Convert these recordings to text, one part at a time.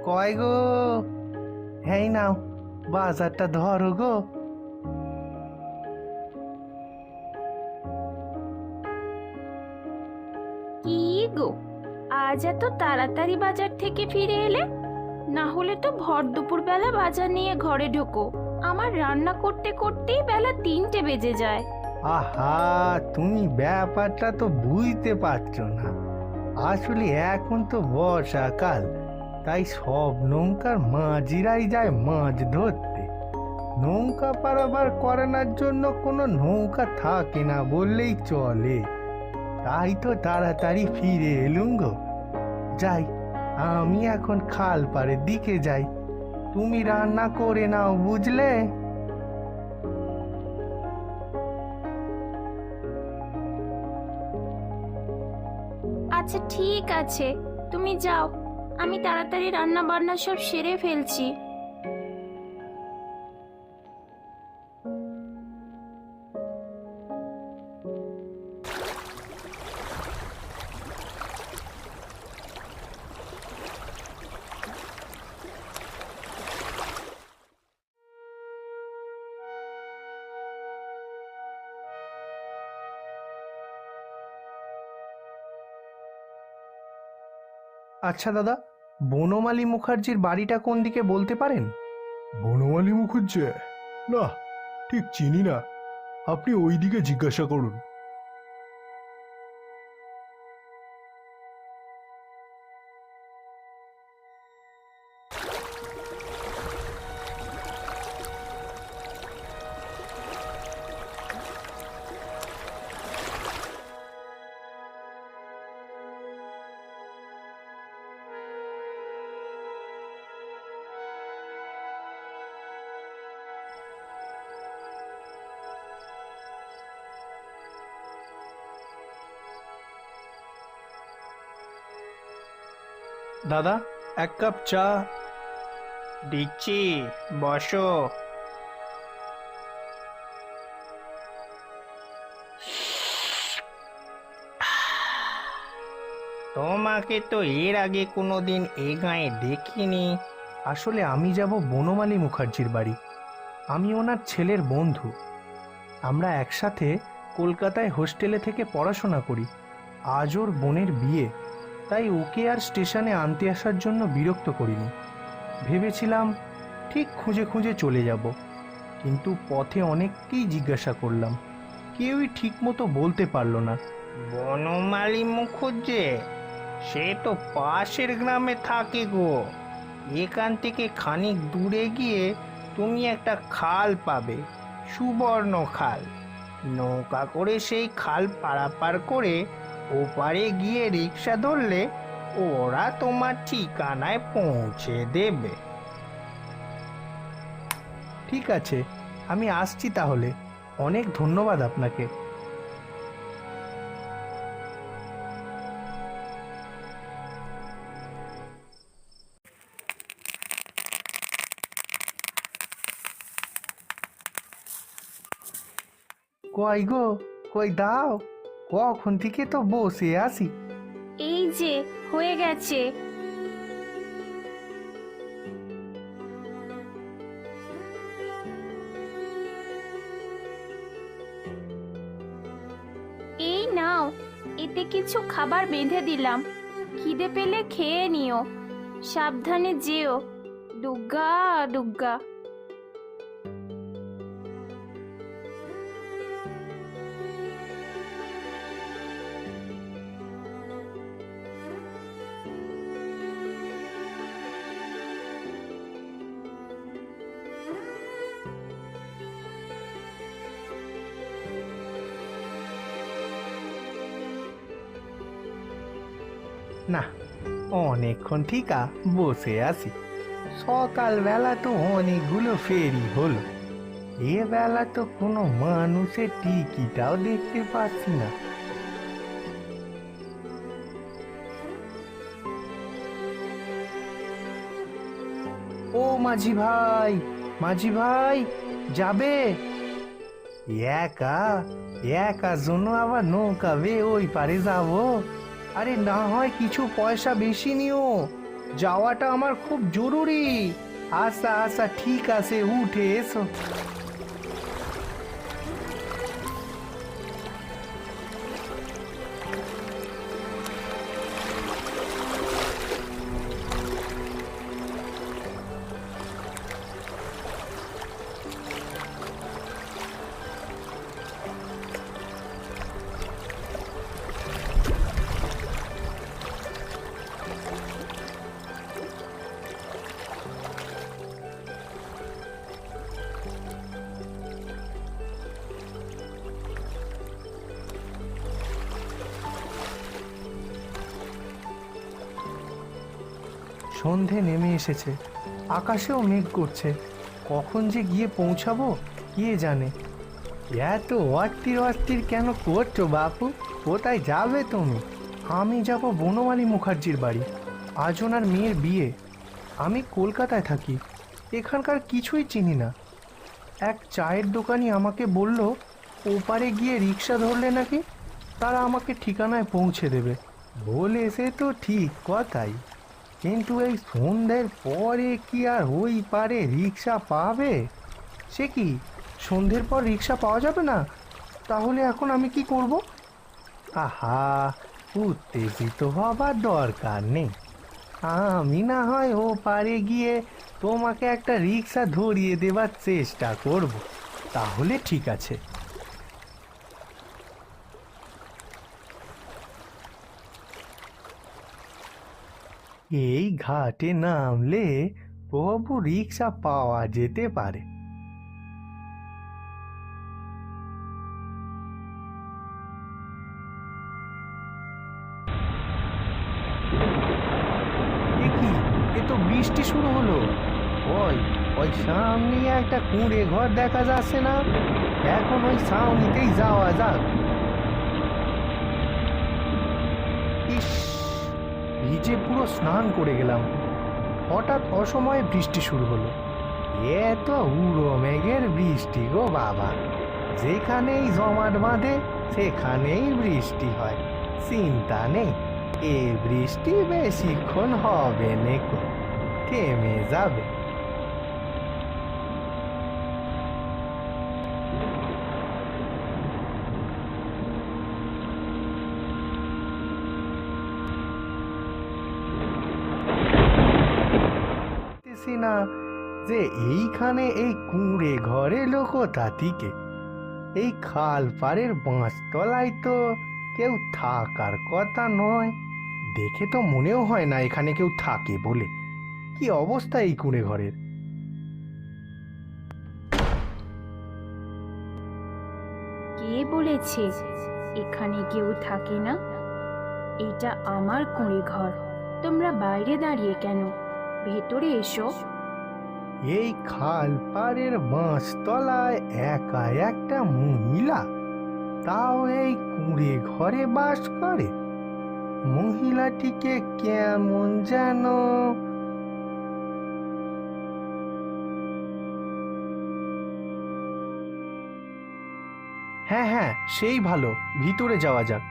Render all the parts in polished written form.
কয় গো, হ্যাঁ নাও বাজারটা ধরো গো। কি গো, আজ এত তাড়াতাড়ি বাজার থেকে ফিরে এলে? না হলে তো ভর দুপুর বেলা বাজার নিয়ে ঘরে ঢোকো। আমার রান্না করতে করতেই বেলা 3টে বেজে যায়। আহা, তুমি ব্যাপারটা তো বুঝতে পারছো না। আসলে এখন তো বর্ষাকাল, তাই সব নৌকার মাঝিরাই যায় মাছ ধরতে। নৌকা পারাবার করানোর জন্য কোনো নৌকা থাকে না বললেই চলে। তাই তো তাড়াতাড়ি ফিরে এলুম গো। যাই, আমি এখন খাল পাড়ের দিকে যাই। তুমি রান্না করে নাও, বুঝলে? আচ্ছা ঠিক আছে, তুমি যাও, আমি তাড়াতাড়ি রান্না বান্না সব সেরে ফেলছি। আচ্ছা দাদা, বনমালী মুখার্জির বাড়িটা কোন দিকে বলতে পারেন? বনমালী মুখুজ্জে? না, ঠিক চিনি না। আপনি ওই দিকে জিজ্ঞাসা করুন। দাদা, এক কাপ চা। দিচ্ছি, বসো। তোমাকে তো এর আগে কোনোদিন এ গাঁয়ে দেখিনি। আসলে আমি যাব বনমালী মুখার্জির বাড়ি। আমি ওনার ছেলের বন্ধু। আমরা একসাথে কলকাতায় হোস্টেলে থেকে পড়াশোনা করি। আজ ওর বোনের বিয়ে, তাই ওকে আর স্টেশনে আনতে আসার জন্য বিরক্ত করিনি। ভেবেছিলাম ঠিক খুঁজে খুঁজে চলে যাব, কিন্তু পথে অনেককেই জিজ্ঞাসা করলাম, কেউই ঠিক মতো বলতে পারল না। বনমালী মুখুজ্জে? সে তো পাশের গ্রামে থাকে গো। এখান থেকে খানিক দূরে গিয়ে তুমি একটা খাল পাবে, সুবর্ণ খাল। নৌকা করে সেই খাল পারাপার করে ওপারে গিয়ে রিক্সা ধরলে ওরা তোমার ঠিকানায় পৌঁছে দেবে। ঠিক আছে, আমি আসছি তাহলে। অনেক ধন্যবাদ আপনাকে। কই গো, কই দাও, কখন থেকে তো বসে আছি। এই যে হয়ে গেছে। এই নাও, এতে কিছু খাবার বেঁধে দিলাম। খিদে পেলে খেয়ে নিও, সাবধানে যেও। দুগ্গা দুগ্গা। না, অনেকক্ষণ ঠিকা বসে আছি। সকালবেলা তো অনেকগুলো ফেরি হলো, এ বেলা তো কোনো মানুষের টিকিটাও দেখতে পাচ্ছি না। ও মাঝি ভাই, মাঝি ভাই, যাবে? একা একার জন্য আবার নৌকা বে ওই পারে যাব? আরে না হয় কিছু পয়সা বেশি নিও, যাওয়াটা আমার খুব জরুরি। আচ্ছা আচ্ছা ঠিক আছে, উঠে এসো। সন্ধে নেমে এসেছে, আকাশেও মেঘ করছে। কখন যে গিয়ে পৌঁছাবো কে জানে। এত অস্থির অস্থির কেন করছো বাপু? কোথায় যাবে তুমি? আমি যাব বনমালী মুখার্জির বাড়ি। আজ ওনার মেয়ের বিয়ে। আমি কলকাতায় থাকি, এখানকার কিছুই চিনি না। এক চায়ের দোকানি আমাকে বলল ওপারে গিয়ে রিক্সা ধরলে নাকি তারা আমাকে ঠিকানায় পৌঁছে দেবে। বলেছে তো ঠিক কথাই, কিন্তু এই সন্ধ্যের পরে কি আর ওই পারে রিক্সা পাবে? সে কি, সন্ধ্যের পর রিক্সা পাওয়া যাবে না? তাহলে এখন আমি কি করব? আহা, উত্তেজিত হবার দরকার নেই। আমি না হয় ও পারে গিয়ে তোমাকে একটা রিক্সা ধরিয়ে দেবার চেষ্টা করব, তাহলে ঠিক আছে। এই ঘাটে নামলে প্রভু রিক্সা পাওয়া যেতে পারে। এ কি, এ তো বৃষ্টি শুরু হলো। ওই ওই সামনে একটা কুঁড়ে ঘর দেখা যাচ্ছে না? এখন ওই ছাউনিতেই যাওয়া যাক। ইস, ভিজে পুরো স্নান করে গেলাম। হঠাৎ অসময়ে বৃষ্টি শুরু হলো। এ তো উড়ো মেঘের বৃষ্টি গো বাবা, যেখানেই জমাট বাঁধে সেখানেই বৃষ্টি হয়। চিন্তা নেই, এ বৃষ্টি বেশিক্ষণ হবে নেকো, থেমে যাবে। না যে এইখানে এই কুঁড়ে ঘরে লোকটা টিকে। এই খাল পাড়ের বাঁশতলায় তো কেউ থাকার কথা নয়। দেখে তো মনেও হয় না এখানে কেউ থাকে বলে। কি অবস্থা এই কুঁড়ে ঘরের! কে বলেছে এখানে কেউ থাকে না? এটা আমার কুঁড়ে ঘর। তোমরা বাইরে দাঁড়িয়ে কেন? ভেতরে এসো। এই খাল পাড়ের বাঁশতলায় একা একটা মহিলা, তাও এই কুঁড়ে ঘরে বাস করে। মহিলাটিকে কেমন যেন হ্যাঁ হ্যাঁ, সেই ভালো, ভিতরে যাওয়া যাক।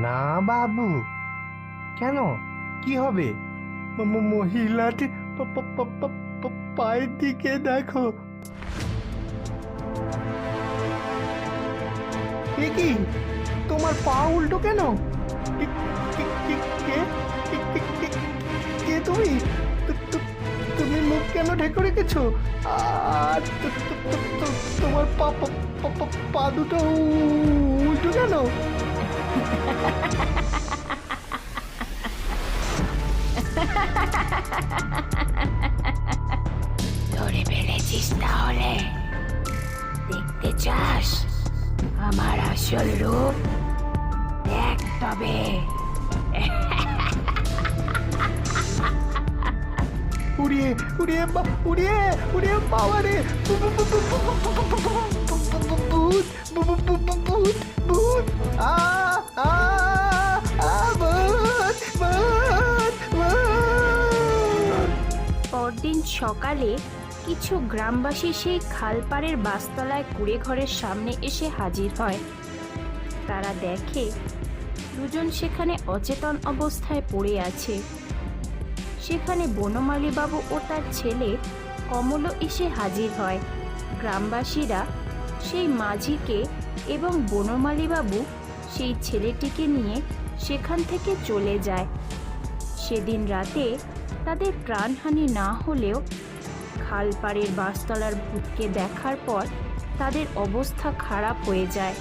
না বাবু। কেন, কি হবে? মহিলাটি পায়ের দিকে দেখো। এ কি, তোমার পা উল্টো কেন? কে তুমি? তুমি মুখ কেন ঢেকে রেখেছো? আর তোমার পা দুটো উল্টো কেন? ধরে ফেলেছিস তাহলে? দেখতে চাস আমার আসল রূপ? দেখ তবে। উড়িয়ে উড়িয়ে উড়িয়ে উড়িয়ে বাবা রে! ভূত! আ আ ভূত! ভূত! ভূত! পরদিন পরদিন সকালে কিছু গ্রামবাসী সেই খালপাড়ের বাসতলায় কুড়ে ঘরের সামনে এসে হাজির হয়। তারা দেখে দুজন সেখানে অচেতন অবস্থায় পড়ে আছে। সেখানে বনমালীবাবু ও তার ছেলে কমলও এসে হাজির হয়। গ্রামবাসীরা সেই মাঝিকে এবং বনমালীবাবু সেই ছেলেটিকে নিয়ে সেখান থেকে চলে যায়। সেদিন রাতে তাদের প্রাণহানি না হলেও খালপাড়ের বাসতলার ভূতকে দেখার পর তাদের অবস্থা খারাপ হয়ে যায়।